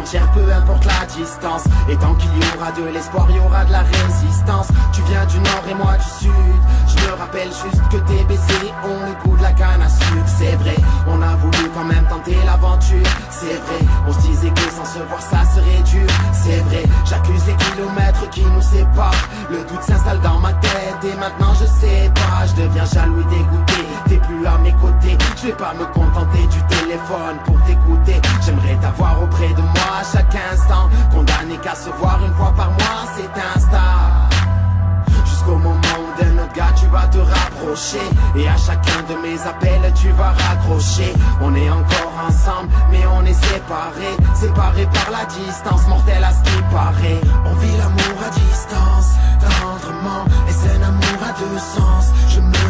frontières, peu importe la distance. Et tant qu'il y aura de l'espoir, il y aura de la résistance. Tu viens du nord et moi du sud. Je me rappelle juste que tes baisers ont le goût de la canne à sucre. C'est vrai, on a voulu quand même tenter l'aventure. C'est vrai, on se disait que sans se voir ça serait dur. C'est vrai, j'accuse les kilomètres qui nous séparent. Le doute s'installe dans ma tête et maintenant je sais pas. Je deviens jaloux et dégoûté, t'es plus à mes côtés. Je vais pas me contenter du téléphone pour t'écouter. J'aimerais t'avoir auprès de moi à chaque instant. Condamné qu'à se voir une fois par mois, c'est Insta. Jusqu'au moment où d'un autre gars tu vas te rapprocher. Et à chacun de mes appels tu vas raccrocher. On est encore ensemble mais on est séparés. Séparés par la distance, mortel à ce qui paraît. On vit l'amour à distance, tendrement. Et c'est un amour à deux sens. Je me